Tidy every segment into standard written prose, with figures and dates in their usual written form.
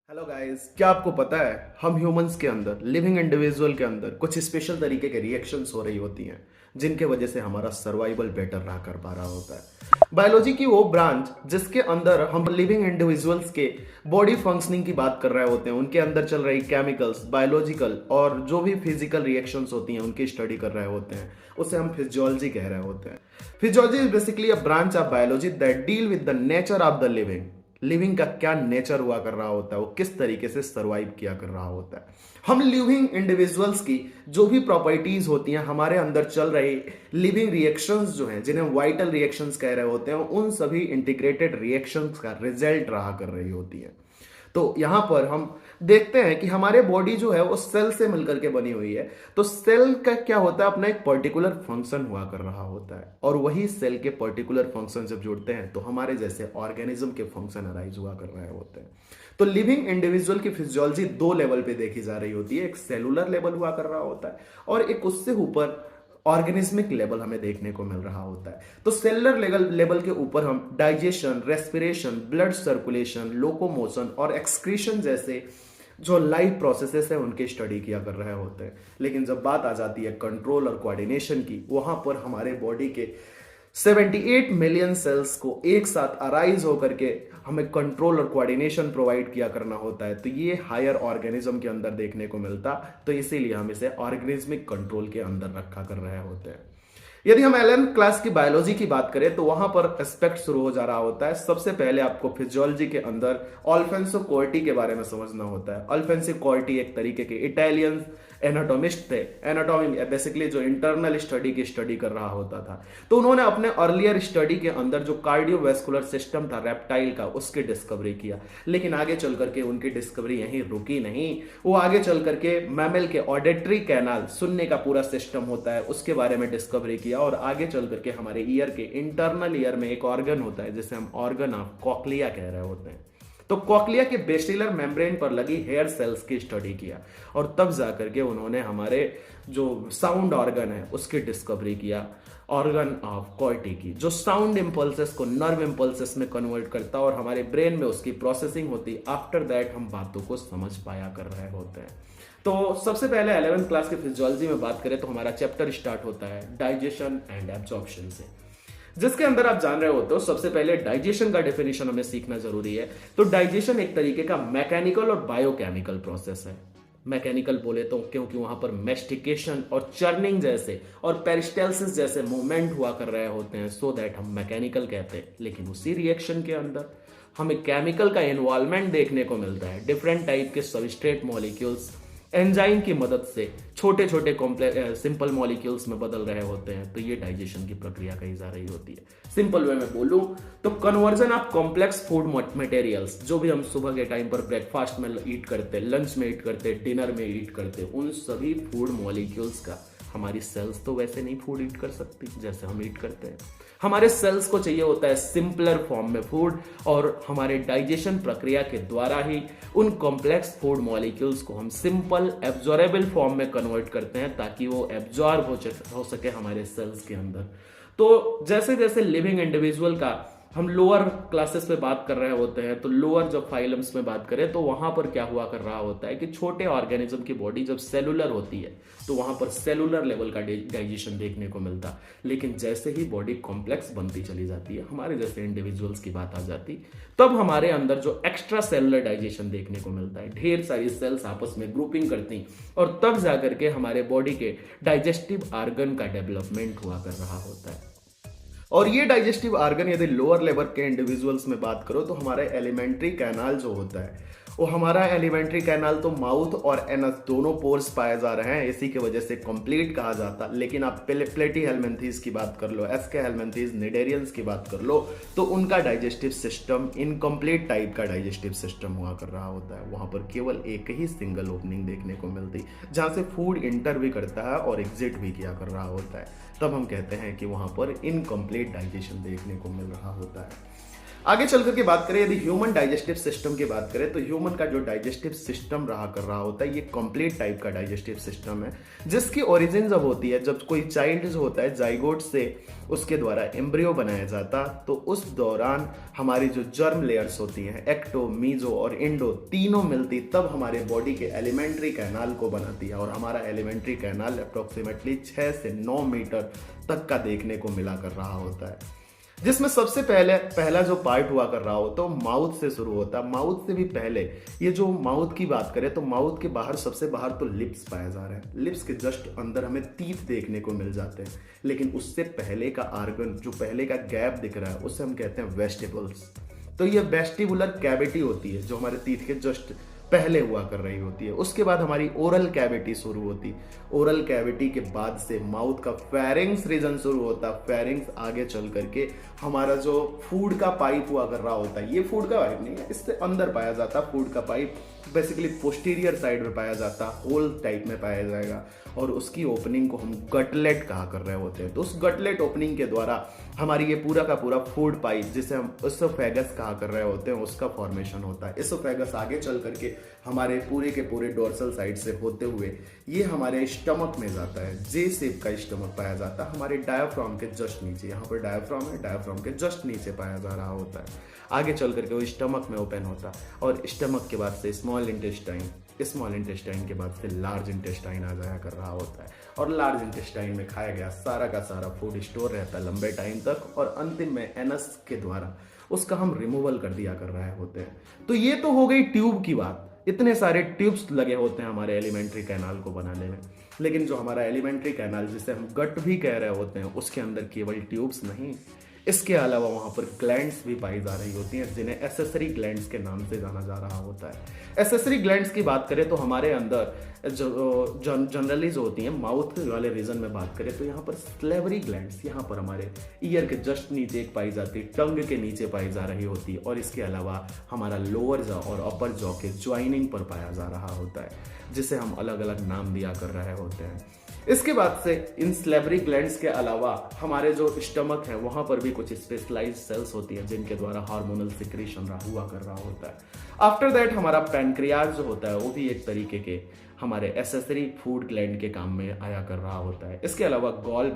Hello guys, क्या आपको पता है हम ह्यूमंस के अंदर लिविंग इंडिविजुअल के अंदर कुछ स्पेशल तरीके के रिएक्शंस हो रही होती हैं जिनके वजह से हमारा सर्वाइवल बेटर रहा कर पा रहा होता है। बायोलॉजी की वो ब्रांच जिसके अंदर हम लिविंग इंडिविजुअल्स के बॉडी फंक्शनिंग की बात कर रहे होते हैं, उनके अंदर चल रही केमिकल्स, बायोलॉजिकल और जो भी फिजिकल रिएक्शंस होती हैं उनकी स्टडी कर रहे होते हैं, उसे हम फिजियोलॉजी कह रहे होते हैं। Physiology is basically a branch of biology that deal with the nature of the living का क्या नेचर हुआ कर रहा होता है, वो किस तरीके से सरवाइव किया कर रहा होता है। हम लिविंग इंडिविजुअल्स की जो भी प्रॉपर्टीज होती हैं, हमारे अंदर चल रही लिविंग रिएक्शंस जो हैं, जिन्हें वाइटल रिएक्शंस कह रहे होते हैं, उन सभी इंटीग्रेटेड रिएक्शंस का रिजल्ट रहा कर रही होती है। तो यहां पर हम देखते हैं कि हमारे बॉडी जो है वो सेल से मिलकर के बनी हुई है। तो सेल का क्या होता है, अपना एक पर्टिकुलर फंक्शन हुआ कर रहा होता है, और वही सेल के पर्टिकुलर फंक्शन जब जुड़ते हैं तो हमारे जैसे ऑर्गेनिज्म के फंक्शन अराइज हुआ कर रहे होते हैं। तो लिविंग इंडिविजुअल की फिजियोलॉजी दो लेवल पे देखी जा रही होती है, एक सेलुलर लेवल हुआ कर रहा होता है और एक उससे ऊपर ऑर्गेनिज्मिक लेवल हमें देखने को मिल रहा होता है। तो सेलुलर लेवल के ऊपर हम digestion, respiration, blood circulation, locomotion और एक्सक्रीशन जैसे जो लाइफ प्रोसेसेस है उनकी स्टडी किया कर रहे होते हैं। लेकिन जब बात आ जाती है कंट्रोल और कोऑर्डिनेशन की, वहां पर हमारे बॉडी के 78 मिलियन सेल्स को एक साथ अराइज होकर के हमें कंट्रोल और कोऑर्डिनेशन प्रोवाइड किया करना होता है। तो ये हायर ऑर्गेनिज्म के अंदर देखने को मिलता, तो इसीलिए हम इसे ऑर्गेनिज्मिक कंट्रोल के अंदर रखा कर रहे होते हैं। यदि हम 11th क्लास की बायोलॉजी की बात करें तो वहां पर एस्पेक्ट शुरू हो जा रहा होता है। सबसे पहले आपको फिजियोलॉजी के अंदर अल्फोंसो कोर्टी के बारे में समझना होता है। अल्फोंसो कोर्टी एक तरीके के इटालियन एनाटोमिस्ट थे। एनाटॉमी बेसिकली जो इंटरनल स्टडी की स्टडी कर रहा होता था। तो उन्होंने अपने अर्लियर स्टडी के अंदर जो कार्डियोवैस्कुलर सिस्टम था रेप्टाइल का, उसकी डिस्कवरी किया। लेकिन आगे चल करके उनकी डिस्कवरी यहीं रुकी नहीं, वो आगे चल करके मैमल के ऑडिटरी कैनाल, सुनने का पूरा सिस्टम होता है, उसके बारे में डिस्कवरी किया। और आगे चल करके हमारे ईयर के इंटरनल ईयर में एक ऑर्गन होता है जिसे हम ऑर्गन ऑफ कॉक्लिया कह रहे होते हैं। तो कॉक्लिया के बेसिलर मेम्ब्रेन पर लगी हेयर सेल्स की स्टडी किया और तब जाकर के उन्होंने हमारे जो साउंड ऑर्गन है उसकी डिस्कवरी किया, ऑर्गन ऑफ कॉर्टी की, जो साउंड इंपल्सेस को नर्व इंपल्सेस में कन्वर्ट करता और हमारे ब्रेन में उसकी प्रोसेसिंग होती। आफ्टर दैट हम बातों को समझ पाया कर रहे होते हैं। तो सबसे पहले 11th क्लास की फिजियोलॉजी में बात करें तो हमारा चैप्टर स्टार्ट होता है डाइजेशन एंड एब्जॉर्प्शन से, जिसके अंदर आप जान रहे होते हो सबसे पहले डाइजेशन का डेफिनेशन हमें सीखना जरूरी है। तो डाइजेशन एक तरीके का मैकेनिकल और बायोकेमिकल प्रोसेस है। मैकेनिकल बोले तो क्योंकि वहां पर मेस्टिकेशन और चर्निंग जैसे और पेरिस्टाल्सिस जैसे मूवमेंट हुआ कर रहे होते हैं, सो दैट हम मैकेनिकल कहते हैं। लेकिन उसी रिएक्शन के अंदर हमें केमिकल का इन्वॉल्वमेंट देखने को मिलता है। डिफरेंट टाइप के सबस्ट्रेट मॉलिक्यूल्स एंजाइम की मदद से छोटे छोटे सिंपल मॉलिक्यूल्स में बदल रहे होते हैं। तो ये डाइजेशन की प्रक्रिया कही जा रही होती है। सिंपल वे में बोलूं तो conversion of complex food materials, जो भी हम सुबह के टाइम पर ब्रेकफास्ट में ईट करते, लंच में ईट करते, डिनर में ईट करते, उन सभी फूड मॉलिक्यूल्स का हमारी सेल्स तो वैसे नहीं फूड ईट कर सकती जैसे हम ईट करते हैं। हमारे सेल्स को चाहिए होता है सिंपलर फॉर्म में फूड, और हमारे डाइजेशन प्रक्रिया के द्वारा ही उन कॉम्प्लेक्स फूड मॉलिक्यूल्स को हम सिंपल एब्जॉर्बेबल फॉर्म में कन्वर्ट करते हैं ताकि वो एब्जॉर्ब हो सके हमारे सेल्स के अंदर। तो जैसे जैसे लिविंग इंडिविजुअल का हम लोअर क्लासेस में बात कर रहे होते हैं, तो लोअर जब फाइलम्स में बात करें तो वहां पर क्या हुआ कर रहा होता है कि छोटे ऑर्गेनिज्म की बॉडी जब सेलुलर होती है तो वहां पर सेलुलर लेवल का डाइजेशन देखने को मिलता। लेकिन जैसे ही बॉडी कॉम्प्लेक्स बनती चली जाती है, हमारे जैसे इंडिविजुअल्स की बात आ जाती, तब हमारे अंदर जो एक्स्ट्रा सेलुलर डाइजेशन देखने को मिलता है। ढेर सारी सेल्स आपस में ग्रुपिंग करती और तब जाकर के हमारे बॉडी के डाइजेस्टिव ऑर्गन का डेवलपमेंट हुआ कर रहा होता है। और ये डाइजेस्टिव ऑर्गन यदि लोअर लेवल के इंडिविजुअल्स में बात करो तो हमारा एलिमेंट्री कैनाल जो होता है, वो हमारा एलिमेंट्री कैनाल तो माउथ और एनस दोनों पोर्स पाए जा रहे हैं, इसी की वजह से कंप्लीट कहा जाता। लेकिन आप प्लेटी हेलमिंथीज की बात कर लो, एस्के हेलमिंथीज, निडेरियंस की बात कर लो, तो उनका डाइजेस्टिव सिस्टम इनकम्प्लीट टाइप का डाइजेस्टिव सिस्टम हुआ कर रहा होता है। वहां पर केवल एक ही सिंगल ओपनिंग देखने को मिलती जहां से फूड इंटर भी करता है और एग्जिट भी किया कर रहा होता है। तब हम कहते हैं कि वहां पर इनकम्प्लीट डाइजेशन देखने को मिल रहा होता है। आगे चल करके बात करें, यदि ह्यूमन डाइजेस्टिव सिस्टम की बात करें, तो ह्यूमन का जो डाइजेस्टिव सिस्टम रहा कर रहा होता है, ये कंप्लीट टाइप का डाइजेस्टिव सिस्टम है, जिसकी ओरिजिन जब होती है, जब कोई चाइल्ड जो होता है जाइगोट से उसके द्वारा एम्ब्रियो बनाया जाता, तो उस दौरान हमारी जो जर्म लेयर्स होती हैं, एक्टो, मीजो और इंडो, तीनों मिलती तब हमारे बॉडी के एलिमेंट्री कैनाल को बनाती है। और हमारा एलिमेंट्री कैनाल अप्रोक्सीमेटली 6 से 9 मीटर तक का देखने को मिला कर रहा होता है, जिसमें सबसे पहला जो पार्ट हुआ कर रहा हो तो माउथ से शुरू होता है। माउथ से भी पहले, ये जो माउथ की बात करें तो माउथ के बाहर, सबसे बाहर तो लिप्स पाए जा रहे हैं। लिप्स के जस्ट अंदर हमें टीथ देखने को मिल जाते हैं, लेकिन उससे पहले का आर्गन, जो पहले का गैप दिख रहा है, उसे हम कहते हैं वेस्टिबल्स। तो ये वेस्टिबुलर कैविटी होती है जो हमारे टीथ के जस्ट पहले हुआ कर रही होती है। उसके बाद हमारी ओरल कैविटी शुरू होती। ओरल कैविटी के बाद से माउथ का फेरिंग्स रीजन शुरू होता। फेरिंग्स आगे चल करके हमारा जो फूड का पाइप हुआ कर रहा होता है, ये फूड का पाइप नहीं है, इससे अंदर पाया जाता। फूड का पाइप बेसिकली पोस्टीरियर साइड में पाया जाता, होल टाइप में पाया जाएगा, और उसकी ओपनिंग को हम गटलेट कहा कर रहे होते हैं। तो उस गटलेट ओपनिंग के द्वारा हमारी ये पूरा का पूरा फूड पाइप, जिसे हम इसोफेगस कहा कर रहे होते हैं, उसका फॉर्मेशन होता है। इसोफेगस आगे चल करके हमारे पूरे के पूरे डोर्सल साइड से होते हुए ये हमारे स्टमक में जाता है। जे शेप का स्टमक पाया जाता है हमारे डायाफ्राम के जस्ट नीचे। यहाँ पर डायाफ्राम है, डायाफ्राम के जस्ट नीचे पाया जा रहा होता है। आगे चल करके वो स्टमक में ओपन होता, और स्टमक के बाद से स्मॉल इंटेस्टाइन, स्मॉल इंटेस्टाइन के बाद से लार्ज इंटेस्टाइन आ जाया कर रहा होता है, और लार्ज इंटेस्टाइन में खाया गया सारा का सारा फूड स्टोर रहता है लंबे टाइम तक, और अंतिम में एनस के द्वारा उसका हम रिमूवल कर दिया कर रहे होते हैं। तो ये तो हो गई ट्यूब की बात। इतने सारे ट्यूब्स लगे होते हैं हमारे एलिमेंट्री कैनाल को बनाने में, लेकिन जो हमारा एलिमेंट्री कैनाल, जिसे हम गट भी कह रहे होते हैं, उसके अंदर केवल ट्यूब्स नहीं, इसके अलावा वहां पर ग्लैंड्स भी पाई जा रही होती हैं, जिन्हें एसेसरी ग्लैंड्स के नाम से जाना जा रहा होता है। एसेसरी ग्लैंड्स की बात करें तो हमारे अंदर जनरली जो होती हैं, माउथ वाले रीजन में बात करें तो यहाँ पर स्लेवरी ग्लैंड्स, यहाँ पर हमारे ईयर के जस्ट नीचे एक पाई जाती, टंग के नीचे पाई जा रही होती, और इसके अलावा हमारा लोअर जॉ और अपर जॉ के ज्वाइनिंग पर पाया जा रहा होता है, जिसे हम अलग अलग नाम दिया कर रहे होते हैं। इसके बाद से इन स्लेवरी ग्लैंड्स के अलावा हमारे जो स्टमक है, वहां पर भी कुछ स्पेशलाइज्ड सेल्स होती हैं, जिनके द्वारा हार्मोनल सिक्रीशन हुआ कर रहा होता है। आफ्टर दैट हमारा पैनक्रियाज जो होता है, वो भी एक तरीके के हमारे एसेसरी फूड ग्लैंड के काम में आया कर रहा होता है। इसके अलावा गॉल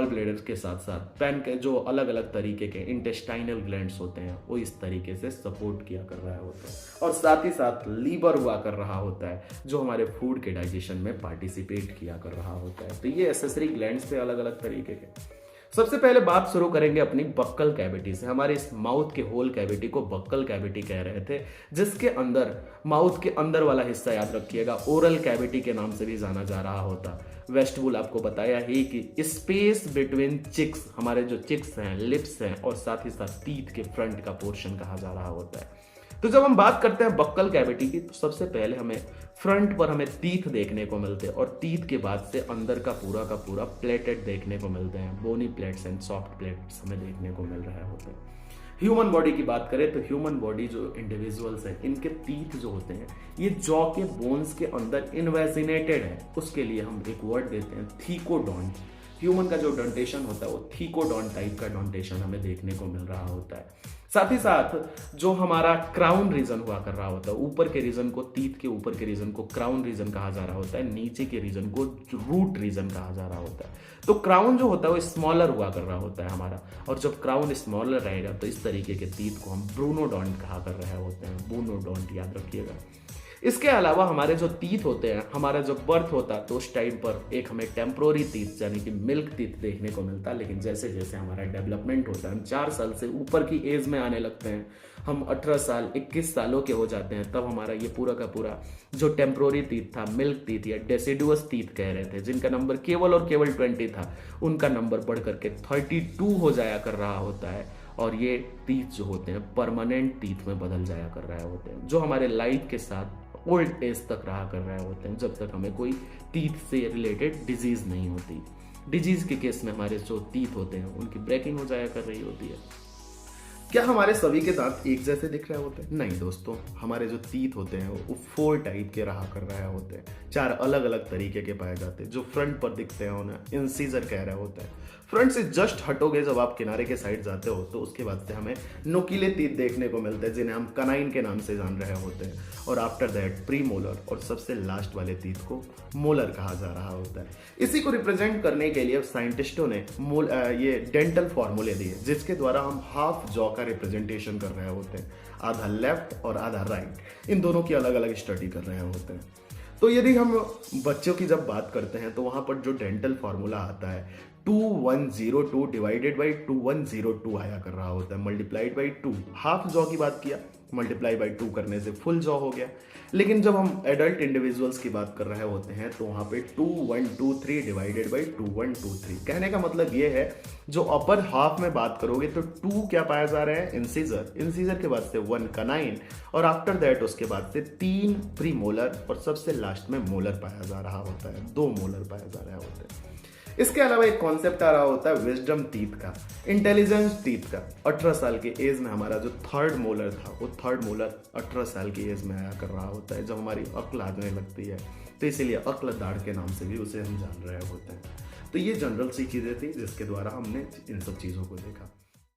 ब्लैडर के साथ साथ पैन के जो अलग अलग तरीके के इंटेस्टाइनल ग्लैंड्स होते हैं, वो इस तरीके से सपोर्ट किया कर रहा होता है, और साथ ही साथ लीवर हुआ कर रहा होता है, जो हमारे फूड के डाइजेशन में पार्टिसिपेट किया कर रहा होता है। तो ये एसेसरी ग्लैंड्स थे अलग अलग तरीके के। सबसे पहले बात शुरू करेंगे अपनी बक्कल कैविटी से। हमारे इस माउथ के होल कैविटी को बक्कल कैविटी कह रहे थे, जिसके अंदर, माउथ के अंदर वाला हिस्सा याद रखिएगा, ओरल कैविटी के नाम से भी जाना जा रहा होता। वेस्टिबुल आपको बताया ही कि स्पेस बिटवीन चिक्स, हमारे जो चिक्स हैं, लिप्स हैं, और साथ ही साथ टीथ के फ्रंट का पोर्शन कहा जा रहा होता है। तो जब हम बात करते हैं बक्कल कैविटी की, तो सबसे पहले हमें फ्रंट पर हमें टीथ देखने को मिलते हैं, और टीथ के बाद से अंदर का पूरा प्लेटेड देखने को मिलते हैं। Bony plates and soft plates हमें देखने को मिल रहे होते हैं। ह्यूमन बॉडी की बात करें तो ह्यूमन बॉडी जो इंडिविजुअल्स हैं, इनके टीथ जो होते हैं, ये जॉ के बोन्स के अंदर इन्वेजिनेटेड है। उसके लिए हम एक वर्ड देते हैं थीकोडॉन्ट। ह्यूमन का जो डंटेशन होता है, वो थीकोडॉन्ट टाइप का डंटेशन हमें देखने को मिल रहा होता है। साथ ही साथ जो हमारा क्राउन रीजन हुआ कर रहा होता है, ऊपर के रीजन को, टीथ के ऊपर के रीजन को क्राउन रीजन कहा जा रहा होता है, नीचे के रीजन को रूट रीजन कहा जा रहा होता है। तो क्राउन जो होता है वो स्मॉलर हुआ कर रहा होता है हमारा, और जब क्राउन स्मॉलर रहेगा तो इस तरीके के टीथ को हम ब्रूनोडोंट कहा कर रहे होते हैं। ब्रूनोडोंट याद रखिएगा। इसके अलावा हमारे जो टीथ होते हैं, हमारा जब बर्थ होता है तो उस टाइम पर एक हमें टेम्प्रोरी टीथ यानी कि मिल्क टीथ देखने को मिलता है, लेकिन जैसे जैसे हमारा डेवलपमेंट होता है, हम 4 साल से ऊपर की एज में आने लगते हैं, हम 18 साल 21 सालों के हो जाते हैं, तब हमारा ये पूरा का पूरा जो टेम्प्रोरी टीथ था, मिल्क टीथ या डेसिडुअस टीथ कह रहे थे, जिनका नंबर केवल और केवल 20 था, उनका नंबर बढ़ करके 32 हो जाया कर रहा होता है, और ये टीथ जो होते हैं परमानेंट टीथ में बदल जाया कर रहे होते हैं, जो हमारे लाइफ के साथ ओल्ड एज तक रहा कर रहे होते हैं, जब तक हमें कोई टीथ से रिलेटेड डिजीज नहीं होती। डिजीज के केस में हमारे जो टीथ होते हैं उनकी ब्रेकिंग हो जाया कर रही होती है। क्या हमारे सभी के दांत एक जैसे दिख रहे होते हैं? नहीं दोस्तों, हमारे जो टीथ होते हैं वो 4 टाइप के रहा कर रहे होते हैं। 4 अलग अलग तरीके के पाए जाते हैं। जो फ्रंट पर दिखते हैं उन्हें इंसीजर कह रहे होते हैं। फ्रंट से जस्ट हटोगे जब आप किनारे के साइड जाते हो तो उसके बाद से हमें नुकीले तीत देखने को मिलते हैं जिन्हें हम कनाइन के नाम से जान रहे होते हैं। और आफ्टर दैट प्री मोलर और सबसे लास्ट वाले तीत को मोलर कहा जा रहा होता है। इसी को रिप्रेजेंट करने के लिए साइंटिस्टों ने ये डेंटल फॉर्मूले दिए जिसके द्वारा हम हाफ जॉ का रिप्रेजेंटेशन कर रहे होते हैं, आधा लेफ्ट और आधा राइट, इन दोनों की अलग अलग स्टडी कर रहे होते हैं। तो यदि हम बच्चों की जब बात करते हैं तो वहां पर जो डेंटल फॉर्मूला आता है 2102 डिवाइडेड बाई 2102 आया कर रहा होता है, मल्टीप्लाइड बाई 2। हाफ जॉ की बात किया, मल्टीप्लाई बाई 2 करने से फुल जॉ हो गया। लेकिन जब हम एडल्ट इंडिविजुअल्स की बात कर रहे होते हैं तो वहाँ पे 2123 डिवाइडेड बाई 2123। कहने का मतलब ये है जो अपर हाफ में बात करोगे तो 2 क्या पाया जा रहा है, इंसीजर। इंसीजर के बाद से 1 कनाइन और आफ्टर दैट उसके बाद से 3 प्री मोलर और सबसे लास्ट में मोलर पाया जा रहा होता है, 2 मोलर पाया जा रहे होते हैं। इसके अलावा एक कॉन्सेप्ट आ रहा होता है विजडम टीथ का, इंटेलिजेंस टीथ का। 18 साल के एज में हमारा जो थर्ड मोलर था वो थर्ड मोलर 18 साल की एज में आया कर रहा होता है जब हमारी अक्ल आने लगती है। तो इसीलिए अक्ल दाढ़ के नाम से भी उसे हम जान रहे होते हैं। तो ये जनरल सी चीज़ें थी जिसके द्वारा हमने इन सब चीज़ों को देखा।